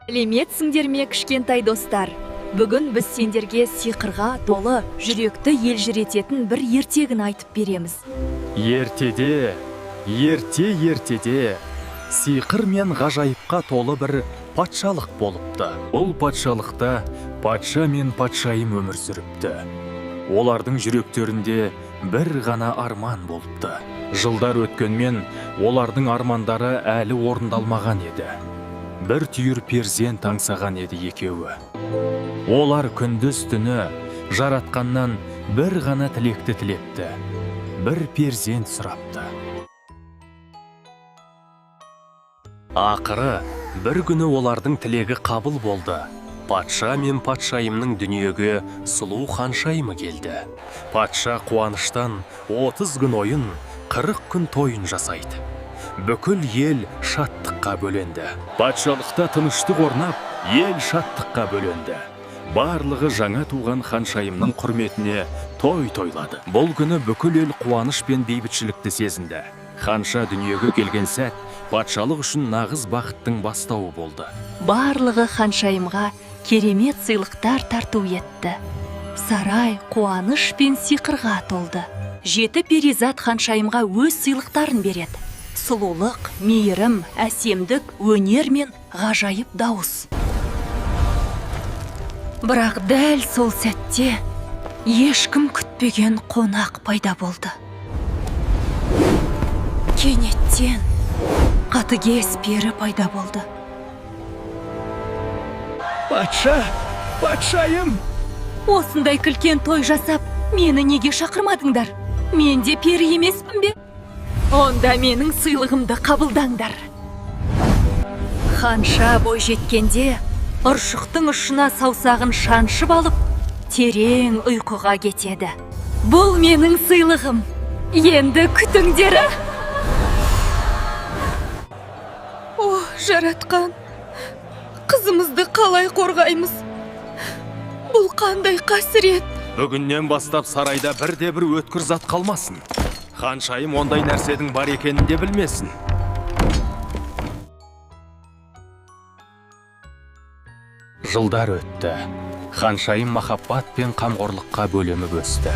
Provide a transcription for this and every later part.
Сәлеметсіңдер ме, кішкентай достар? Бүгін біз сендерге сиқырға толы, жүректі елжірететін бір ертегін айтып береміз. Ертеде, сиқыр мен ғажайыпқа толы бір патшалық болыпты. Бұл патшалықта патша мен патшайым өмір сүріпті. Олардың жүректерінде бір ғана арман болыпты. Жылдар өткенмен олардың армандары әлі орындалмаған еді. Бір түйір перзент аңсаған еді екеуі. Олар күндіз түні жаратқаннан бір ғана тілекті тілепті. Бір перзент сұрапты. Ақыры бір күні олардың тілегі қабыл болды. Патша мен патшайымның дүниеге сұлу ханшайымы келді. Патша қуаныштан 30 күн ойын, 40 күн тойын жасайды. Бүкіл ел шаттыққа бөленді. Патшалықта тыныштық орнап, ел шаттыққа бөленді. Барлығы жаңа туған ханшайымның құрметіне той тойлады. Бұл күні бүкіл ел қуаныш пен бейбітшілікті сезінді. Ханша дүниеге келген сәт патшалық үшін нағыз бақыттың бастауы болды. Барлығы ханшайымға керемет сыйлықтар тарту етті. Сарай қуаныш пен сиқырға толды. 7 перизат ханшайымға өз сыйлықтарын береді. Сұлулық, мейірім, әсемдік, өнер мен ғажайып дауыс. Бірақ дәл сол сәтте ешкім күтпеген қонақ пайда болды. Кенеттен қатыгез пері пайда болды. Патшайым! Осындай күлкен той жасап, мені неге шақырмадыңдар? Мен де пері емеспін бе? Онда менің сыйлығымды қабылдаңдар. Ханша бой жеткенде, ұршықтың ұшына саусағын шаншып алып, терең ұйқыға кетеді. Бұл менің сыйлығым. Енді күтіңдер. О, жаратқан. Қызымызды қалай қорғаймыз? Бұл қандай қасірет? Бүгіннен бастап сарайда бірде-бір өткір зат қалмасын. Ханшайым ондай нәрседің бар екенін де білмесін. Жылдар өтті. Ханшайым махаббат пен қамқорлыққа бөлемі өсті.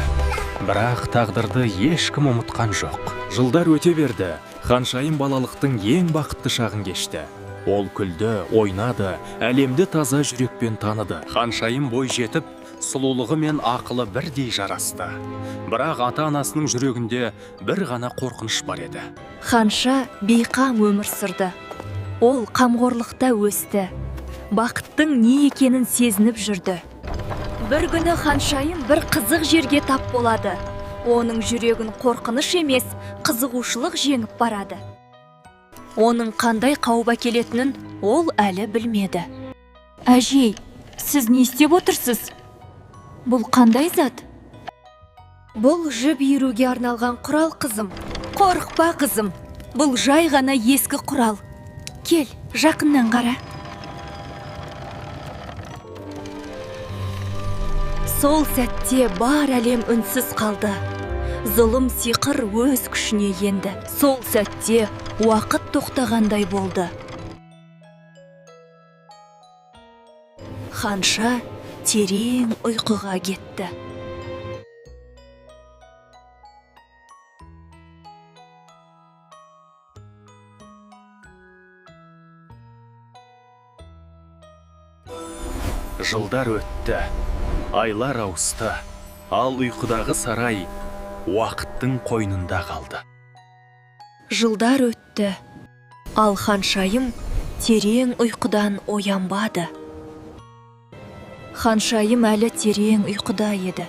Бірақ тағдырды ешкім ұмытқан жоқ. Жылдар өте берді. Ханшайым балалықтың ең бақытты шағын кешті. Ол күлді, ойнады, әлемді таза жүрекпен таныды. Ханшайым бой жетіп, сұлулығы мен ақылы бірдей жарасты. Бірақ ата-анасының жүрегінде бір ғана қорқыныш бар еді. Ханша бейқам өмір сүрді. Ол қамқорлықта өсті. Бақыттың не екенін сезініп жүрді. Бір күні ханшайым бір қызық жерге тап болады. Оның жүрегін қорқыныш емес, қызығушылық жеңіп барады. Оның қандай қауіп әкелетінін ол әлі білмеді. Әжей, сіз не істеп отырсыз? Бұл қандай зат? Бұл жіп иіруге арналған құрал, қызым. Қорықпа, қызым. Бұл жай ғана ескі құрал. Кел, жақыннан қара. Сол сәтте бар әлем үнсіз қалды. Зұлым сиқыр өз күшіне енді. Сол сәтте уақыт тоқтағандай болды. Ханша терең ұйқыға кетті. Жылдар өтті. Айлар ауысты. Ал ұйқыдағы сарай уақыттың қойнында қалды. Жылдар өтті. Ал ханшайым терең ұйқыдан оянбады. Ханшайым әлі терең ұйқыда еді.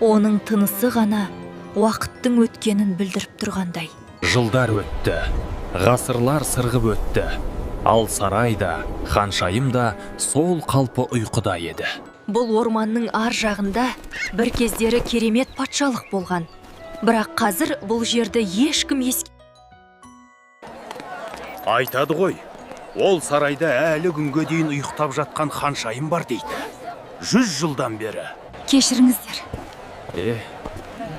Оның тынысы ғана уақыттың өткенін білдіріп тұрғандай. Жылдар өтті. Ғасырлар сырғып өтті. Ал сарайда, ханшайым да сол қалпы ұйқыда еді. Бұл орманның ар жағында бір кездері керемет патшалық болған. Бірақ қазір бұл жерді ешкім Айтады ғой, ол сарайда әлі күнге дейін ұйықтап жатқан ханшайым бар дейді. 100 жылдан бері. Кешіріңіздер.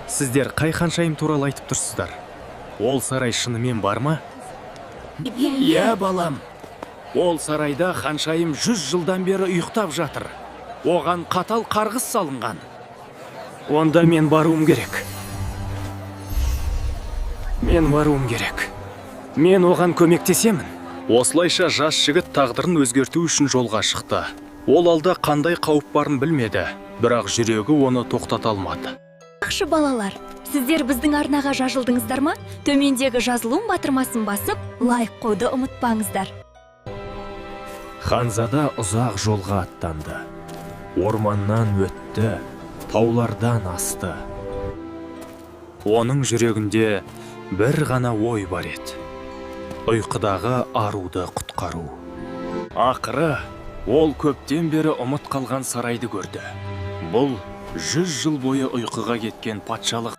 Сіздер қай ханшайым туралы айтып тұрсыздар? Ол сарай шынымен бар ма? Иә, балам. Ол сарайда ханшайым 100 жылдан бері ұйықтап жатыр. Оған қатал қарғыс салынған. Онда мен баруым керек. Мен оған көмектесемін. Осылайша жас жігіт тағдырын өзгерту үшін жолға шықты. Ол алда қандай қауіп барын білмеді, бірақ жүрегі оны тоқтата алмады. Жақсы балалар, сіздер біздің арнаға жазылдыңыздар ма? Төмендегі жазылу батырмасын басып, лайк қойды ұмытпаңыздар. Ханзада ұзақ жолға аттанды. Орманнан өтті, таулардан асты. Оның жүрегінде бір ғана ой бар еді. Ұйқыдағы аруды құтқару. Ақыры, ол көптен бері ұмыт қалған сарайды көрді. Бұл 100 жыл бойы ұйқыға кеткен патшалық.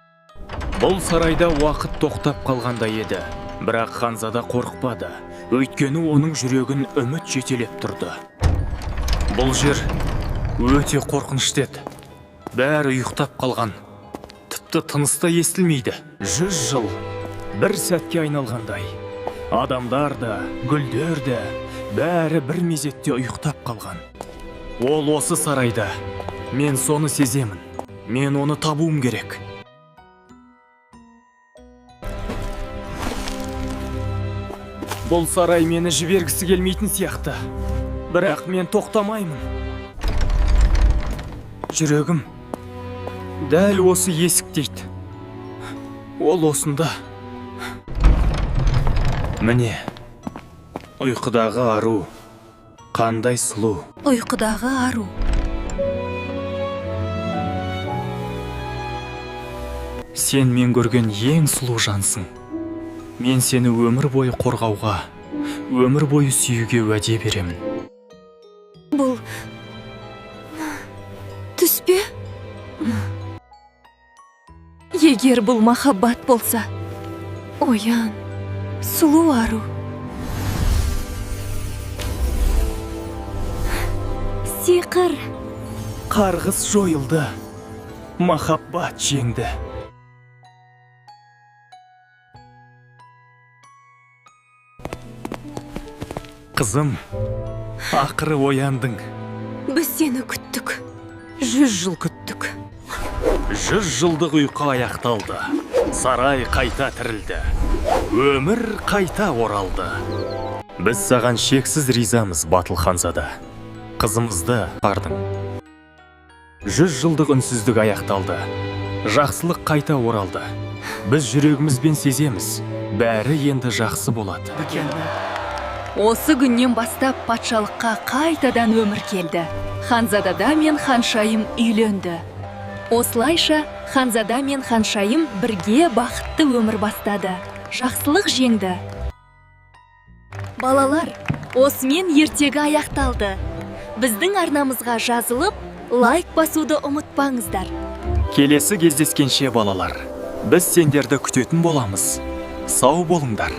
Бұл сарайда уақыт тоқтап қалғандай еді, бірақ Ханзада қорықпады. Өйткені оның жүрегін үміт жетелеп тұрды. Бұл жер өте қорқынышты еді. Бәрі ұйықтап қалған. Тіпті тыныста естілмейді. 100 жыл бір сәтке айналғандай. Адамдар да, гүлдер де, бәрі бір мезетте ұйықтап қалған. Ол осы сарайда. Мен соны сеземін. Мен оны табуым керек. Бұл сарай мені жібергісі келмейтін сияқты. Бірақ мен тоқтамаймын. Жүрегім дәл осы есік дейді. Ол осында. Міне, ұйқыдағы ару, қандай сұлу. Ұйқыдағы ару. Сен мен көрген ең сұлу жансың. Мен сені өмір бойы қорғауға, өмір бойы сүюге уәде беремін. Бұл түс пе? Егер бұл махаббат болса, оян, сұлу ару. Сиқыр. Қарғыс жойылды, махаббат жеңді. Қызым, ақыры ояндың. Біз сені күттік. 100 жыл күттік. 100 жылдық ұйқы аяқталды. Сарай қайта тірілді. Өмір қайта оралды. Біз саған шексіз ризамыз, Батыл Ханзада. Қызымызды бардың. 100 жылдық үнсіздік аяқталды. Жақсылық қайта оралды. Біз жүрегімізбен сеземіз. Бәрі енді жақсы болады. Осы күннен бастап патшалыққа қайтадан өмір келді. Ханзадада мен ханшайым үйленді. Осылайша Ханзада мен ханшайым бірге бақытты өмір бастады. Жақсылық жеңді. Балалар, осымен ертегі аяқталды. Біздің арнамызға жазылып, лайк басуды ұмытпаңыздар. Келесі кездескенше балалар, біз сендерді күтетін боламыз. Сау болыңдар.